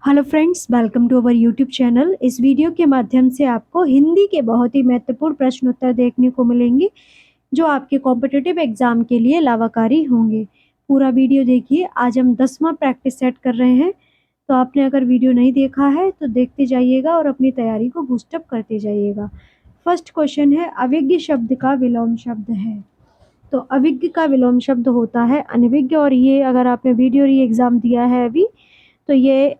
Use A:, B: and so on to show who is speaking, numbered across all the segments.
A: Hello friends, welcome to our YouTube channel. इस video के माध्यम से आपको हिंदी के बहुत ही महत्वपूर्ण प्रश्न उत्तर देखने को मिलेंगे जो आपके कॉम्पिटिटिव एग्जाम के लिए लाभकारी होंगे। पूरा वीडियो देखिए। आज हम 10वां प्रैक्टिस सेट कर रहे हैं, तो आपने अगर वीडियो नहीं देखा है तो देखते जाइएगा और अपनी तैयारी को बूस्टअप करते जाइएगा। फर्स्ट क्वेश्चन है, अविज्ञ शब्द का विलोम शब्द है। तो अविज्ञ का विलोम शब्द होता है अनभिज्ञ, और ये अगर आपने वीडियो री एग्जाम दिया है अभी तो ये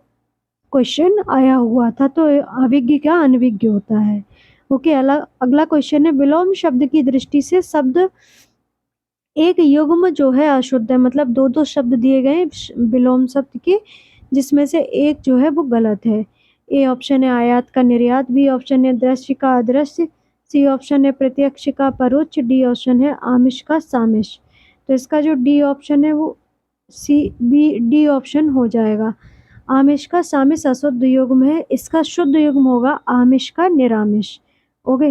A: क्वेश्चन आया हुआ था। तो अविज्ञ क्या अनविज्ञ होता है। ओके, अगला क्वेश्चन है, विलोम शब्द की दृष्टि से शब्द एक युग्म जो है अशुद्ध है। मतलब दो दो शब्द दिए गए विलोम शब्द के, जिसमें से एक जो है वो गलत है। ए ऑप्शन है आयात का निर्यात, बी ऑप्शन है दृश्य का अदृश्य, सी ऑप्शन है प्रत्यक्ष का परोक्ष, डी ऑप्शन है आमिष का सामिष। तो इसका जो डी ऑप्शन है वो डी ऑप्शन हो जाएगा। आमिष का सामिष अशुद्ध युग्म है, इसका शुद्ध युग्म होगा आमिष का निरामिष। ओके,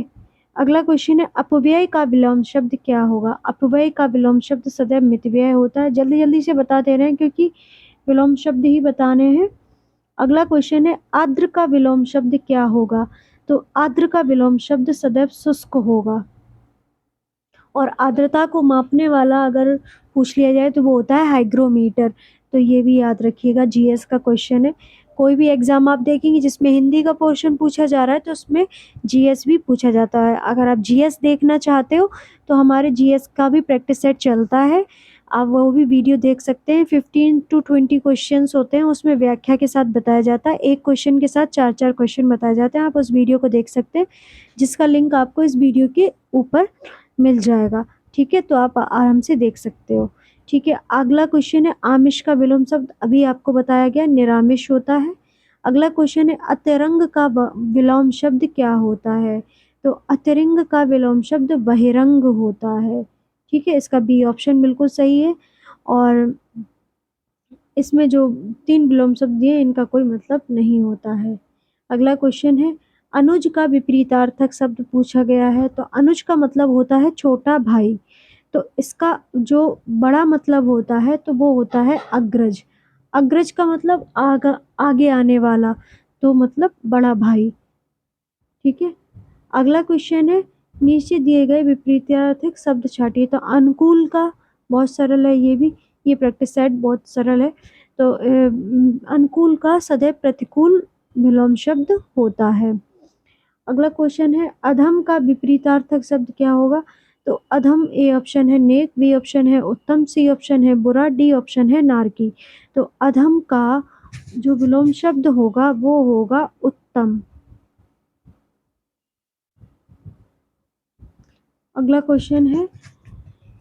A: अगला क्वेश्चन है, अपव्यय का विलोम शब्द क्या होगा। अपव्यय का विलोम शब्द सदैव मितव्यय होता है। जल्दी जल्दी से बता दे रहे हैं क्योंकि विलोम शब्द ही बताने हैं। अगला क्वेश्चन है, आर्द्र का विलोम शब्द क्या होगा। तो आर्द्र का विलोम शब्द सदैव शुष्क होगा। और आर्द्रता को मापने वाला अगर पूछ लिया जाए तो वो होता है हाइग्रोमीटर। तो ये भी याद रखिएगा, जीएस का क्वेश्चन है। कोई भी एग्जाम आप देखेंगे जिसमें हिंदी का पोर्शन पूछा जा रहा है तो उसमें जीएस भी पूछा जाता है। अगर आप जीएस देखना चाहते हो तो हमारे जीएस का भी प्रैक्टिस सेट चलता है, आप वो भी वीडियो देख सकते हैं। 15 to 20 क्वेश्चंस होते हैं, उसमें व्याख्या के साथ बताया जाता है। एक क्वेश्चन के साथ 4-4 क्वेश्चन बताए जाते हैं। आप उस वीडियो को देख सकते हैं, जिसका लिंक आपको इस वीडियो के ऊपर मिल जाएगा। ठीक है, तो आप आराम से देख सकते हो। ठीक है, अगला क्वेश्चन है, आमिष का विलोम शब्द अभी आपको बताया गया निरामिष होता है। अगला क्वेश्चन है, अतिरंग का विलोम शब्द क्या होता है। तो अतिरंग का विलोम शब्द बहिरंग होता है। ठीक है, इसका बी ऑप्शन बिल्कुल सही है। और इसमें जो 3 विलोम शब्द दिए इनका कोई मतलब नहीं होता है। अगला क्वेश्चन है, अनुज का विपरीतार्थक शब्द पूछा गया है। तो अनुज का मतलब होता है छोटा भाई। तो इसका जो बड़ा मतलब होता है तो वो होता है अग्रज। अग्रज का मतलब आगे आने वाला, तो मतलब बड़ा भाई। ठीक है, अगला क्वेश्चन है, नीचे दिए गए विपरीतार्थक शब्द छाटिए। तो अनुकूल का बहुत सरल है, ये प्रैक्टिस सेट बहुत सरल है। तो अनुकूल का सदैव प्रतिकूल विलोम शब्द होता है। अगला क्वेश्चन है, अधम का विपरीतार्थक शब्द क्या होगा। तो अधम ए ऑप्शन है नेक, बी ऑप्शन है उत्तम, सी ऑप्शन है बुरा, डी ऑप्शन है नारकी। तो अधम का जो विलोम शब्द होगा वो होगा उत्तम। अगला क्वेश्चन है,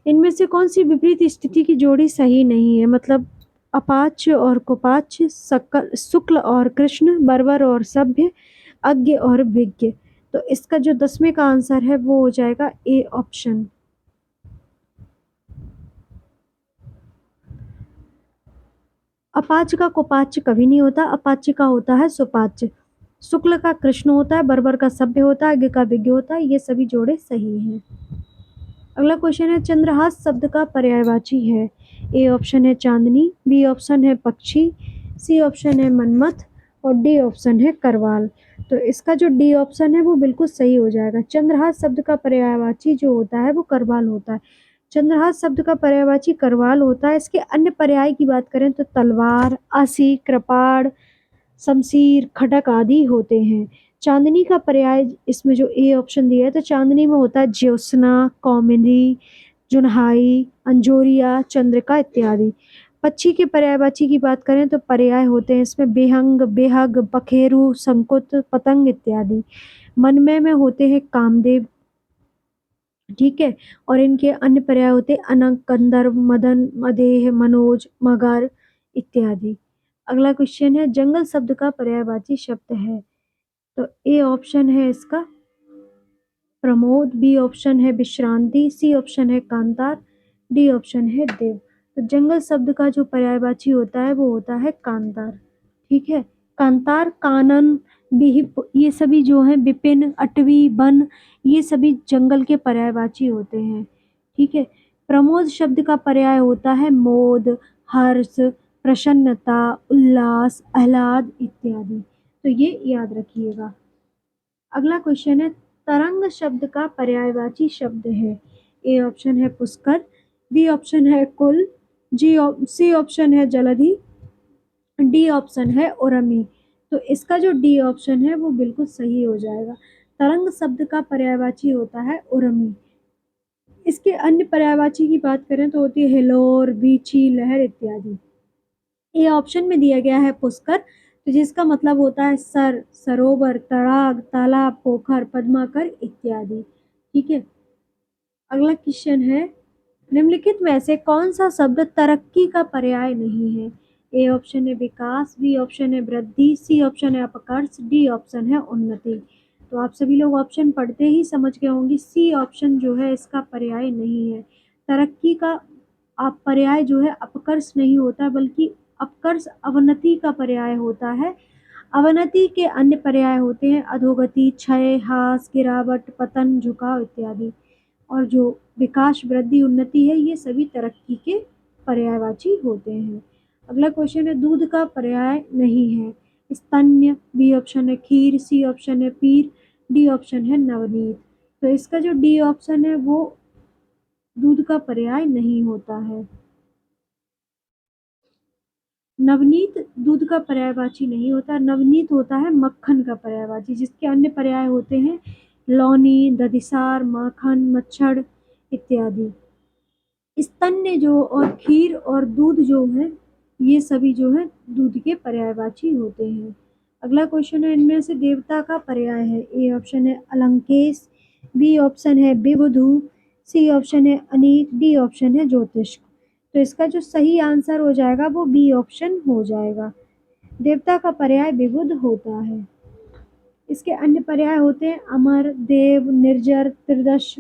A: इनमें से कौन सी विपरीत स्थिति की जोड़ी सही नहीं है। मतलब अपाच्य और कुपाच्य, शुक्ल और कृष्ण, बर्बर और सभ्य, अज्ञ और विज्ञ। तो इसका जो 10वें का आंसर है वो हो जाएगा ए ऑप्शन। अपाच्य का कुपाच्य कभी नहीं होता, अपाच्य का होता है सुपाच्य। शुक्ल का कृष्ण होता है, बर्बर का सभ्य होता है, अज्ञ का विज्ञ होता है। ये सभी जोड़े सही हैं। अगला क्वेश्चन है, चंद्रहास शब्द का पर्यायवाची है। ए ऑप्शन है चांदनी, बी ऑप्शन है पक्षी, सी ऑप्शन है मनमथ, और डी ऑप्शन है करवाल। तो इसका जो डी ऑप्शन है वो बिल्कुल सही हो जाएगा। चंद्रहास शब्द का पर्यायवाची जो होता है वो करवाल होता है। चंद्रहास शब्द का पर्यायवाची करवाल होता है। इसके अन्य पर्याय की बात करें तो तलवार, असी, कृपाण, शमशीर, खड़क आदि होते हैं। चांदनी का पर्याय इसमें जो ए ऑप्शन दिया है तो चांदनी में होता है ज्योत्सना, कौमुदी, जुनहाई, अंजोरिया, चंद्रिका इत्यादि। पक्षी के पर्यायवाची की बात करें तो पर्याय होते हैं इसमें बेहंग, बेहग, बखेरू, संकुत, पतंग इत्यादि। मनमय में होते हैं कामदेव। ठीक है, और इनके अन्य पर्याय होते हैं अनंग, कंदर्व, मदन, मदेह, मनोज, मगर इत्यादि। अगला क्वेश्चन है, जंगल शब्द का पर्यायवाची शब्द है। तो ए ऑप्शन है इसका प्रमोद, बी ऑप्शन है विश्रांति, सी ऑप्शन है कांतार, डी ऑप्शन है देव। तो जंगल शब्द का जो पर्यायवाची होता है वो होता है कांतार। ठीक है, कांतार, कानन, बिहिप, ये सभी जो हैं विपिन, अटवी, वन, ये सभी जंगल के पर्यायवाची होते हैं। ठीक है, प्रमोद शब्द का पर्याय होता है मोद, हर्ष, प्रसन्नता, उल्लास, आह्लाद इत्यादि। तो ये याद रखिएगा। अगला क्वेश्चन है, तरंग शब्द का पर्यायवाची शब्द है। ए ऑप्शन है पुष्कर, बी ऑप्शन है कुल, सी ऑप्शन है जलधि, डी ऑप्शन है उर्मी। तो इसका जो डी ऑप्शन है वो बिल्कुल सही हो जाएगा। तरंग शब्द का पर्यायवाची होता है उर्मी। इसके अन्य पर्यायवाची की बात करें तो होती है हिलोर, बीची, लहर इत्यादि। ए ऑप्शन में दिया गया है पुष्कर, तो जिसका मतलब होता है सर, सरोवर, तड़ाग, तालाब, पोखर, पद्माकर इत्यादि। ठीक है। अगला क्वेश्चन है, निम्नलिखित में से कौन सा शब्द तरक्की का पर्याय नहीं है। ए ऑप्शन है विकास, बी ऑप्शन है वृद्धि, सी ऑप्शन है अपकर्ष, डी ऑप्शन है उन्नति। तो आप सभी लोग ऑप्शन पढ़ते ही समझ गए होंगे, सी ऑप्शन जो है इसका पर्याय नहीं है। तरक्की का आप पर्याय जो है अपकर्ष नहीं होता, बल्कि अपकर्ष अवनति का पर्याय होता है। अवनति के अन्य पर्याय होते हैं अधोगति, क्षय, ह्रास, गिरावट, पतन, झुकाव इत्यादि। और जो विकास, वृद्धि, उन्नति है ये सभी तरक्की के पर्यायवाची होते हैं। अगला क्वेश्चन है, दूध का पर्याय नहीं है। स्तन्य, बी ऑप्शन है खीर, सी ऑप्शन है पीर, डी ऑप्शन है नवनीत। तो इसका जो डी ऑप्शन है वो दूध का पर्याय नहीं होता है। नवनीत दूध का पर्यायवाची नहीं होता, नवनीत होता है मक्खन का पर्यायवाची, जिसके अन्य पर्याय होते हैं लौनी, दधिसार, माखन, मच्छर इत्यादि। स्तन्य जो और खीर और दूध जो है ये सभी जो है दूध के पर्यायवाची होते हैं। अगला क्वेश्चन है, इनमें से देवता का पर्याय है। ए ऑप्शन है अलंकेश, बी ऑप्शन है विबुधु, सी ऑप्शन है अनेक, डी ऑप्शन है ज्योतिष। तो इसका जो सही आंसर हो जाएगा वो बी ऑप्शन हो जाएगा। देवता का पर्याय विबुध होता है। इसके अन्य पर्याय होते हैं अमर, देव, निर्जर, त्रिदश,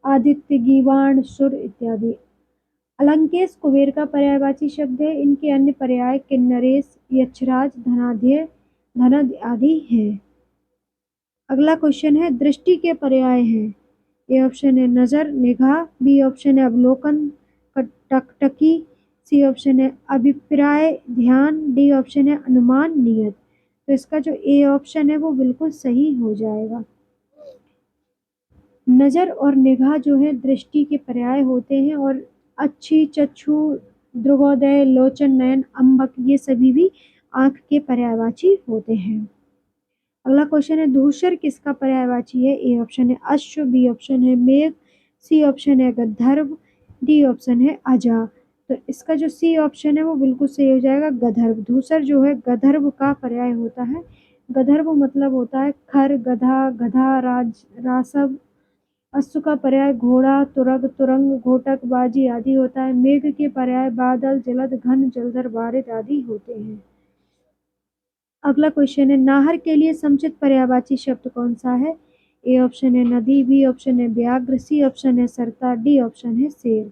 A: आदित्य, गीवाण, सुर इत्यादि। अलंकेश कुबेर का पर्यायवाची शब्द है। इनके अन्य पर्याय किन्नरेश, यक्षराज, धनाढ्य, धनद आदि हैं। अगला क्वेश्चन है, दृष्टि के पर्याय हैं। ए ऑप्शन है नजर, निगाह, बी ऑप्शन है अवलोकन, टकटकी, सी ऑप्शन है अभिप्राय, ध्यान, डी ऑप्शन है अनुमान, नियत। तो इसका जो ए ऑप्शन है वो बिल्कुल सही हो जाएगा। नजर और निगाह जो है दृष्टि के पर्याय होते हैं, और अच्छी, चक्षु, दृगोदय, लोचन, नयन, अंबक ये सभी भी आंख के पर्यायवाची होते हैं। अगला क्वेश्चन है, धूसर किसका पर्यायवाची है। ए ऑप्शन है अश्व, बी ऑप्शन है मेघ, सी ऑप्शन है गंधर्व, डी ऑप्शन है अजा। तो इसका जो सी ऑप्शन है वो बिल्कुल सही हो जाएगा, गंधर्व। धूसर जो है गंधर्व का पर्याय होता है। गंधर्व मतलब होता है खर, गधा, गधा, रासव। अश्व का पर्याय घोड़ा, तुरग, तुरंग, घोटक, बाजी आदि होता है। मेघ के पर्याय बादल, जलद, घन, जलधर, बारिश आदि होते हैं। अगला क्वेश्चन है, नाहर के लिए समुचित पर्यायवाची शब्द कौन सा है। ए ऑप्शन है नदी, बी ऑप्शन है व्याघ्र, सी ऑप्शन है सरता, डी ऑप्शन है शेर।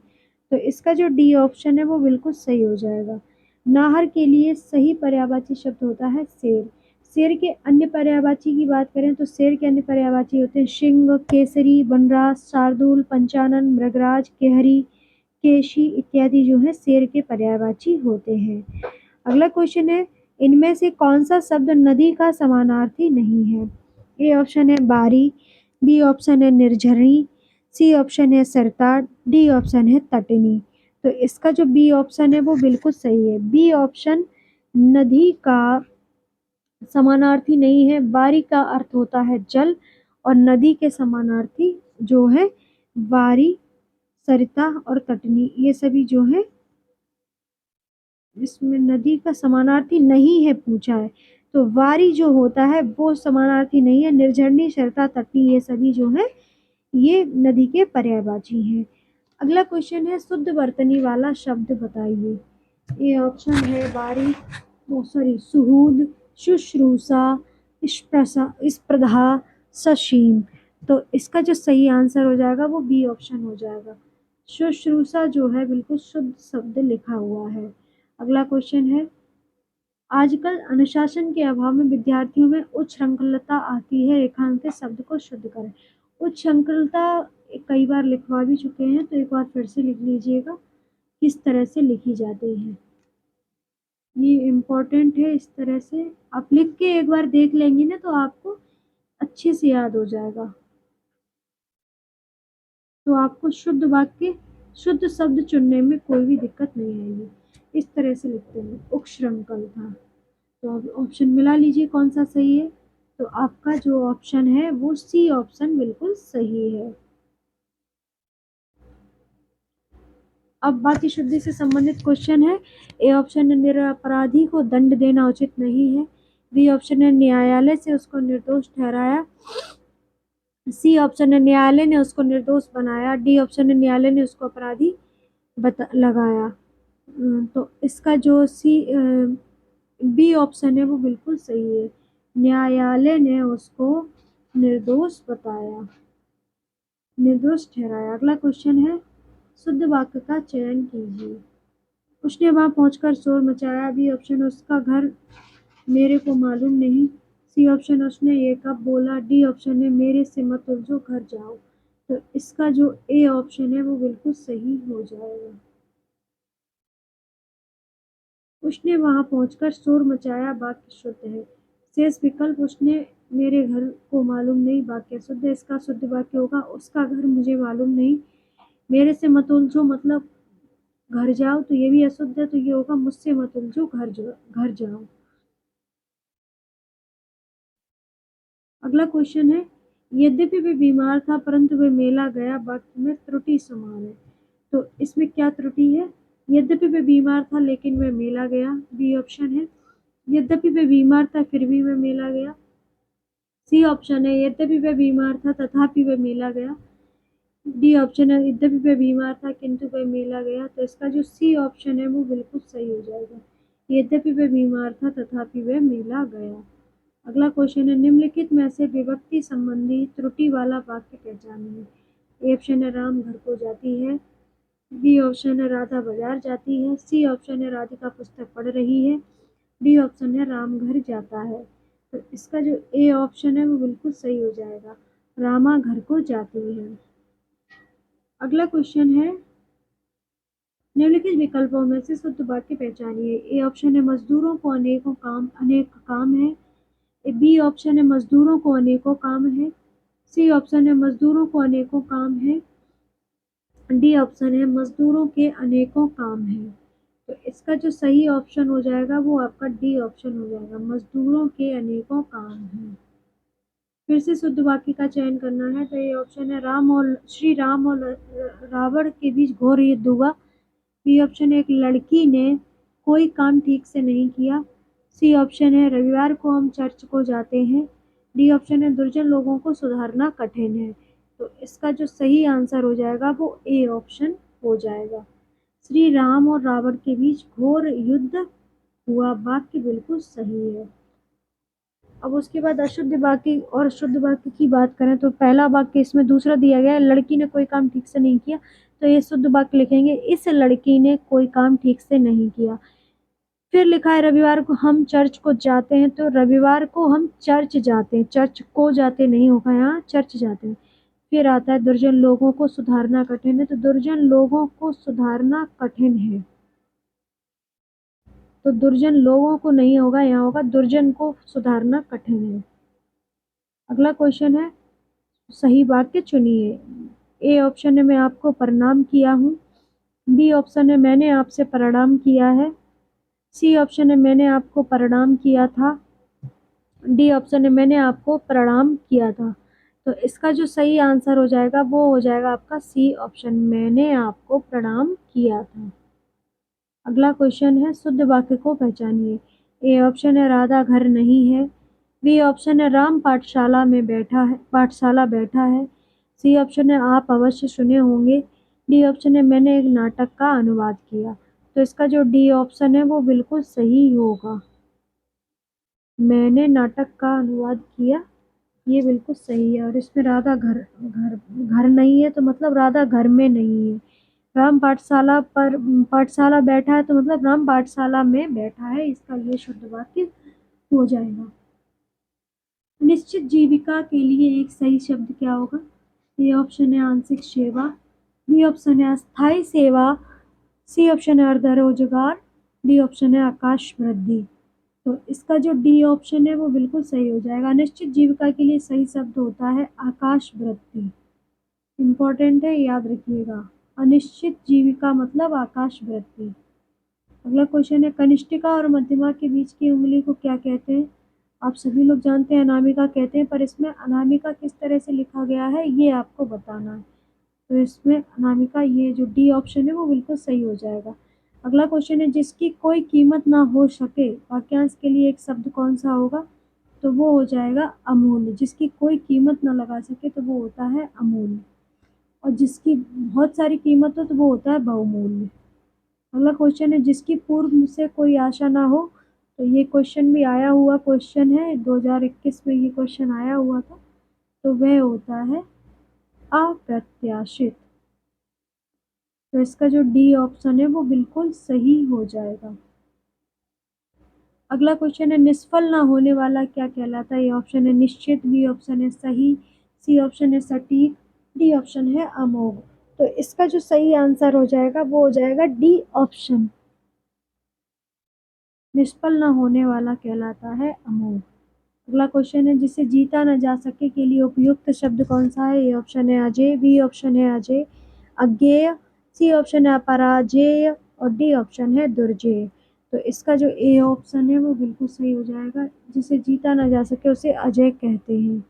A: तो इसका जो डी ऑप्शन है वो बिल्कुल सही हो जाएगा। नाहर के लिए सही पर्यायवाची शब्द होता है शेर। शेर के अन्य पर्यायवाची की बात करें तो शेर के अन्य पर्यायवाची होते हैं सिंह, केसरी, वनराज, शार्दूल, पंचानन, मृगराज, केहरी, केशी इत्यादि जो है शेर के पर्यायवाची होते हैं। अगला क्वेश्चन है, इनमें से कौन सा शब्द नदी का समानार्थी नहीं है। ए ऑप्शन है बारी, बी ऑप्शन है निर्झरी, सी ऑप्शन है सरताड़, डी ऑप्शन है तटनी। तो इसका जो बी ऑप्शन है वो बिल्कुल सही है। बी ऑप्शन नदी का समानार्थी नहीं है। बारी का अर्थ होता है जल, और नदी के समानार्थी जो है बारी, सरिता और तटनी ये सभी जो है इसमें नदी का समानार्थी नहीं है पूछा है। तो वारी जो होता है वो समानार्थी नहीं है। निर्झरनी, शरता, तटनी ये सभी जो है ये नदी के पर्यायवाची हैं। अगला क्वेश्चन है, शुद्ध वर्तनी वाला शब्द बताइए। ये ऑप्शन है बारी, सुहूद, शुश्रूषा, स्प्रधा, सशीम। तो इसका जो सही आंसर हो जाएगा वो बी ऑप्शन हो जाएगा। शुश्रूषा जो है बिल्कुल शुद्ध शब्द लिखा हुआ है। अगला क्वेश्चन है, आजकल अनुशासन के अभाव में विद्यार्थियों में उच्छृंखलता आती है, रेखांकित शब्द को शुद्ध करें। उच्छृंखलता कई बार लिखवा भी चुके हैं, तो एक बार फिर से लिख लीजिएगा किस तरह से लिखी जाती है। ये इम्पोर्टेंट है। इस तरह से आप लिख के एक बार देख लेंगी ना तो आपको अच्छे से याद हो जाएगा। तो आपको शुद्ध वाक्य, शुद्ध शब्द चुनने में कोई भी दिक्कत नहीं आएगी। इस तरह से लिखते हैं, उच्छृंखल था। तो अब ऑप्शन मिला लीजिए कौन सा सही है। तो आपका जो ऑप्शन है वो सी ऑप्शन बिल्कुल सही है। अब बाकी शुद्धि से संबंधित क्वेश्चन है। ए ऑप्शन है निरपराधी को दंड देना उचित नहीं है। बी ऑप्शन है न्यायालय से उसको निर्दोष ठहराया। सी ऑप्शन है न्यायालय ने उसको निर्दोष बनाया। डी ऑप्शन है न्यायालय ने उसको अपराधी लगाया। तो इसका जो बी ऑप्शन है वो बिल्कुल सही है। न्यायालय ने उसको निर्दोष बताया, निर्दोष ठहराया। अगला क्वेश्चन है, शुद्ध वाक्य का चयन कीजिए। उसने वहां पहुंचकर शोर मचाया। बी ऑप्शन, उसका घर मेरे को मालूम नहीं। सी ऑप्शन, उसने ये कब बोला। डी ऑप्शन है मेरे से मत उलझो, घर जाओ। तो इसका जो ए ऑप्शन है वो बिल्कुल सही हो जाएगा। उसने वहां पहुंचकर शोर मचाया वाक्य शुद्ध है। शेष विकल्प, उसने मेरे घर को मालूम नहीं वाक्य शुद्ध है। इसका शुद्ध वाक्य होगा उसका घर मुझे मालूम नहीं। मेरे से मत उलझो मतलब घर जाओ, तो ये भी अशुद्ध है, तो ये होगा मुझसे मत उलझो, घर जाओ। अगला क्वेश्चन है, यद्यपि वे बीमार था परंतु वे मेला गया, वाक्य में त्रुटि समान है। तो इसमें क्या त्रुटि है। यद्यपि वे बीमार था लेकिन वह मेला गया। बी ऑप्शन है यद्यपि वह बीमार था फिर भी वह मेला गया। सी ऑप्शन है यद्यपि वह बीमार था तथापि वह मेला गया। डी ऑप्शन है यद्यपि वह बीमार था किंतु वह मेला गया। तो इसका जो सी ऑप्शन है वो बिल्कुल सही हो जाएगा। यद्यपि वह बीमार था तथापि वह मेला गया। अगला क्वेश्चन है, निम्नलिखित में से विभक्ति संबंधी त्रुटि वाला वाक्य पहचानिए। ए ऑप्शन है राम घर को जाती है। बी ऑप्शन है राधा बाजार जाती है। सी ऑप्शन है राधिका पुस्तक पढ़ रही है। डी ऑप्शन है राम घर जाता है। तो इसका जो ए ऑप्शन है वो बिल्कुल सही हो जाएगा, रामा घर को जाती है। अगला क्वेश्चन है, निम्नलिखित विकल्पों में से शुद्ध वाक्य पहचानिए। ए ऑप्शन है मजदूरों को अनेक काम है। बी ऑप्शन है मजदूरों को अनेकों काम है। सी ऑप्शन है मजदूरों को अनेकों काम है। डी ऑप्शन है मजदूरों के अनेकों काम है। तो इसका जो सही ऑप्शन हो जाएगा वो आपका डी ऑप्शन हो जाएगा, मजदूरों के अनेकों काम है। फिर से शुद्ध वाक्य का चयन करना है। तो ये ऑप्शन है श्री राम और रावण के बीच घोर युद्ध हुआ। बी ऑप्शन है एक लड़की ने कोई काम ठीक से नहीं किया। सी ऑप्शन है रविवार को हम चर्च को जाते हैं। डी ऑप्शन है दुर्जन लोगों को सुधारना कठिन है। तो इसका जो सही आंसर हो जाएगा वो ए ऑप्शन हो जाएगा। श्री राम और रावण के बीच घोर युद्ध हुआ, वाक्य बिल्कुल सही है। अब उसके बाद अशुद्ध वाक्य और शुद्ध वाक्य की बात करें तो पहला वाक्य इसमें दूसरा दिया गया है, लड़की ने कोई काम ठीक से नहीं किया। तो ये शुद्ध वाक्य लिखेंगे, इस लड़की ने कोई काम ठीक से नहीं किया। फिर लिखा है रविवार को हम चर्च को जाते हैं। तो रविवार को हम चर्च जाते हैं, चर्च को जाते नहीं होगा, यहाँ चर्च जाते हैं। फिर आता है दुर्जन लोगों को सुधारना कठिन है। तो दुर्जन लोगों को सुधारना कठिन है, तो दुर्जन लोगों को नहीं होगा, यहाँ होगा दुर्जन को सुधारना कठिन है। अगला क्वेश्चन है, सही वाक्य चुनिए। ए ऑप्शन है मैं आपको प्रणाम किया हूँ। बी ऑप्शन है मैंने आपसे प्रणाम किया है। सी ऑप्शन है मैंने आपको प्रणाम किया था। डी ऑप्शन है मैंने आपको प्रणाम किया था। तो इसका जो सही आंसर हो जाएगा वो हो जाएगा आपका सी ऑप्शन, मैंने आपको प्रणाम किया था। अगला क्वेश्चन है, शुद्ध वाक्य को पहचानिए। ए ऑप्शन है राधा घर नहीं है। बी ऑप्शन है राम पाठशाला बैठा है। सी ऑप्शन है आप अवश्य सुने होंगे। डी ऑप्शन है मैंने एक नाटक का अनुवाद किया। तो इसका जो डी ऑप्शन है वो बिल्कुल सही होगा, मैंने नाटक का अनुवाद किया, ये बिल्कुल सही है। और इसमें राधा घर घर घर नहीं है तो मतलब राधा घर में नहीं है। राम पाठशाला बैठा है तो मतलब राम पाठशाला में बैठा है, इसका ये शुद्ध वाक्य हो जाएगा। निश्चित जीविका के लिए एक सही शब्द क्या होगा। ए ऑप्शन है आंशिक सेवा। बी ऑप्शन है अस्थायी सेवा। सी ऑप्शन है अर्ध रोजगार। डी ऑप्शन है आकाश वृद्धि। तो इसका जो डी ऑप्शन है वो बिल्कुल सही हो जाएगा। अनिश्चित जीविका के लिए सही शब्द होता है आकाश वृद्धि। इम्पोर्टेंट है, याद रखिएगा। अनिश्चित जीविका मतलब आकाश वृद्धि। अगला क्वेश्चन है कनिष्ठिका और मध्यमा के बीच की उंगली को क्या कहते हैं? आप सभी लोग जानते हैं अनामिका कहते हैं, पर इसमें अनामिका किस तरह से लिखा गया है ये आपको बताना है। तो इसमें अनामिका, ये जो डी ऑप्शन है वो बिल्कुल सही हो जाएगा। अगला क्वेश्चन है जिसकी कोई कीमत ना हो सके, वाक्यांश के लिए एक शब्द कौन सा होगा? तो वो हो जाएगा अमूल्य। जिसकी कोई कीमत ना लगा सके तो वो होता है अमूल्य, और जिसकी बहुत सारी कीमत हो तो वो होता है बहुमूल्य। अगला क्वेश्चन है जिसकी पूर्व से कोई आशा ना हो। तो ये क्वेश्चन भी आया हुआ क्वेश्चन है, 2021 में ये क्वेश्चन आया हुआ था। तो वह होता है अप्रत्याशित। तो इसका जो डी ऑप्शन है वो बिल्कुल सही हो जाएगा। अगला क्वेश्चन है निष्फल ना होने वाला क्या कहलाता है? ए ऑप्शन है निश्चित, बी ऑप्शन है सही, सी ऑप्शन है सटीक, डी ऑप्शन है अमोघ। तो इसका जो सही आंसर हो जाएगा वो हो जाएगा डी ऑप्शन। निष्फल न होने वाला कहलाता है अमोघ। अगला क्वेश्चन है जिसे जीता न जा सके के लिए उपयुक्त शब्द कौन सा है? ए ऑप्शन है अजय, बी ऑप्शन है अजय अज्ञेय, सी ऑप्शन है अपराजेय और डी ऑप्शन है दुर्जेय। तो इसका जो ए ऑप्शन है वो बिल्कुल सही हो जाएगा। जिसे जीता न जा सके उसे अजय कहते हैं।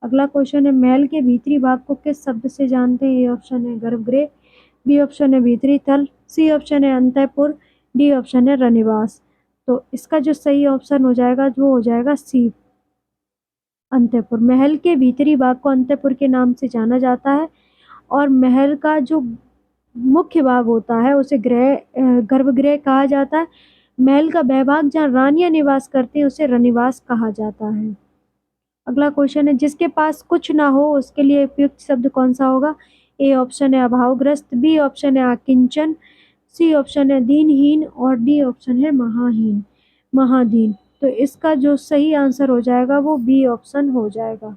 A: अगला क्वेश्चन है महल के भीतरी भाग को किस शब्द से जानते हैं? ए ऑप्शन है गर्भगृह, बी ऑप्शन है भीतरी तल, सी ऑप्शन है अंतःपुर, डी ऑप्शन है रनिवास। तो इसका जो सही ऑप्शन हो जाएगा वो हो जाएगा सी, अंतःपुर। महल के भीतरी भाग को अंतःपुर के नाम से जाना जाता है, और महल का जो मुख्य भाग होता है उसे गर्भगृह कहा जाता है। महल का वह भाग जहाँ रानियां निवास करती हैं उसे रनिवास कहा जाता है। अगला क्वेश्चन है जिसके पास कुछ ना हो उसके लिए उपयुक्त शब्द कौन सा होगा? ए ऑप्शन है अभावग्रस्त, बी ऑप्शन है अकिंचन, सी ऑप्शन है दीनहीन और डी ऑप्शन है महादीन। तो इसका जो सही आंसर हो जाएगा वो बी ऑप्शन हो जाएगा।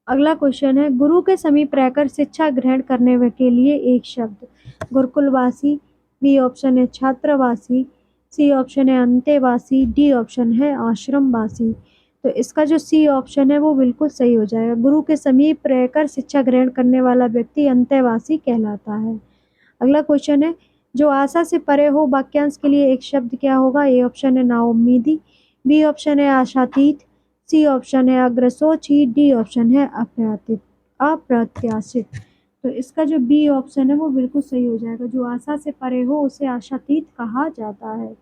A: अगला क्वेश्चन है गुरु के समीप रहकर शिक्षा ग्रहण करने के लिए एक शब्द। गुरुकुलवासी, बी ऑप्शन है छात्रवासी, सी ऑप्शन है अंतेवासी, डी ऑप्शन है आश्रमवासी। तो इसका जो सी ऑप्शन है वो बिल्कुल सही हो जाएगा। गुरु के समीप रहकर शिक्षा ग्रहण करने वाला व्यक्ति अंतेवासी कहलाता है। अगला क्वेश्चन है जो आशा से परे हो, वाक्यांश के लिए एक शब्द क्या होगा? ए ऑप्शन है नाउम्मीदी, बी ऑप्शन है आशातीत, सी ऑप्शन है अग्रसोची, डी ऑप्शन है अप्रत्याशित। तो इसका जो बी ऑप्शन है वो बिल्कुल सही हो जाएगा। जो आशा से परे हो उसे आशातीत कहा जाता है।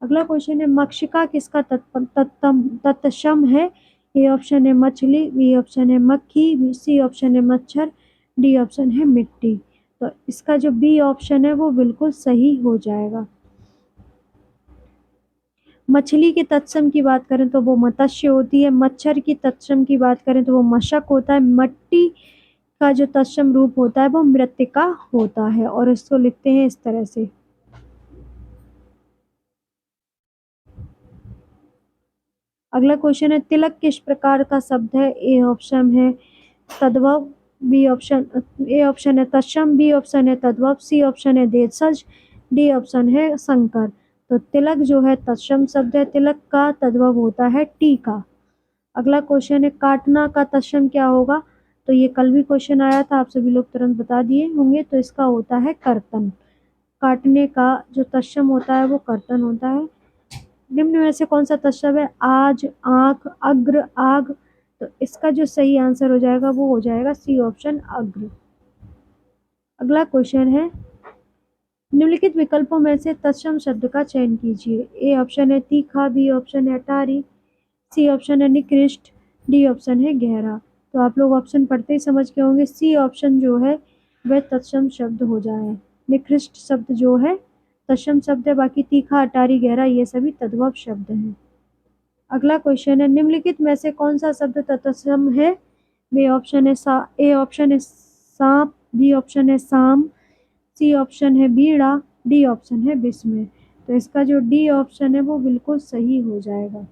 A: अगला क्वेश्चन है मक्षिका किसका तत्सम है? ए ऑप्शन है मछली, बी ऑप्शन है मक्खी, सी ऑप्शन है मच्छर, डी ऑप्शन है मिट्टी। तो इसका जो बी ऑप्शन है वो बिल्कुल सही हो जाएगा। मछली के तत्सम की बात करें तो वो मत्स्य होती है, मच्छर की तत्सम की बात करें तो वो मशक होता है, मिट्टी का जो तत्सम रूप होता है वो मृत्तिका होता है। और इसको लिखते हैं इस तरह से। अगला क्वेश्चन है तिलक किस प्रकार का शब्द है? ए ऑप्शन है तद्भव, बी ऑप्शन ए ऑप्शन है तत्सम, बी ऑप्शन है तद्भव, सी ऑप्शन है देशज, डी ऑप्शन है संकर। तो तिलक जो है तत्सम शब्द है, तिलक का तद्भव होता है टीका। अगला क्वेश्चन है काटना का तत्सम क्या होगा? तो ये कल भी क्वेश्चन आया था, आप सभी लोग तुरंत बता दिए होंगे। तो इसका होता है कर्तन। काटने का जो तत्सम होता है वो कर्तन होता है। निम्न में से कौन सा तत्सम है? आज, आंख, अग्र, आग। तो इसका जो सही आंसर हो जाएगा वो हो जाएगा सी ऑप्शन अग्र। अगला क्वेश्चन है निम्नलिखित विकल्पों में से तत्सम शब्द का चयन कीजिए। ए ऑप्शन है तीखा, बी ऑप्शन है अटारी, सी ऑप्शन है निकृष्ट, डी ऑप्शन है गहरा। तो आप लोग ऑप्शन पढ़ते ही समझ गए होंगे, सी ऑप्शन जो है वह तत्सम शब्द हो जाए। निकृष्ट शब्द जो है तत्सम शब्द है, बाकी तीखा, अटारी, गहरा ये सभी तद्भव शब्द हैं। अगला क्वेश्चन है निम्नलिखित में से कौन सा शब्द तत्सम है? बी ऑप्शन है ए ऑप्शन है सांप, बी ऑप्शन है शाम, सी ऑप्शन है बीड़ा, डी ऑप्शन है विस्मय। तो इसका जो डी ऑप्शन है वो बिल्कुल सही हो जाएगा।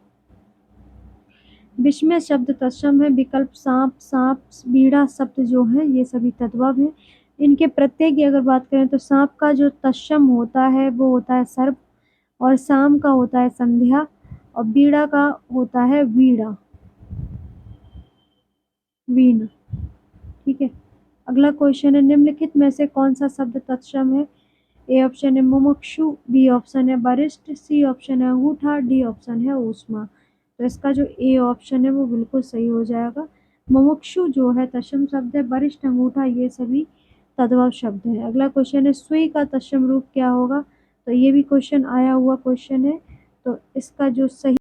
A: विस्मय शब्द तत्सम है, विकल्प सांप, बीड़ा शब्द जो है ये सभी तद्भव है, इनके प्रत्यय की अगर बात करें तो सांप का जो तत्सम होता है वो होता है सर्प, और शाम का होता है संध्या, और बीड़ा का होता है वीणा। वीणा। ठीक है। अगला क्वेश्चन है, निम्नलिखित में से कौन सा शब्द तत्सम है? ए ऑप्शन है मुमुक्षु, बी ऑप्शन है वरिष्ठ, सी ऑप्शन है अंगूठा, डी ऑप्शन है ऊष्मा। तो इसका जो ए ऑप्शन है वो बिल्कुल सही हो जाएगा। मुमुक्षु जो है तत्सम शब्द है, वरिष्ठ, अंगूठा ये सभी तद्भव शब्द है। अगला क्वेश्चन है, सुई का तत्सम रूप क्या होगा? तो ये भी क्वेश्चन आया हुआ क्वेश्चन है। तो इसका जो सही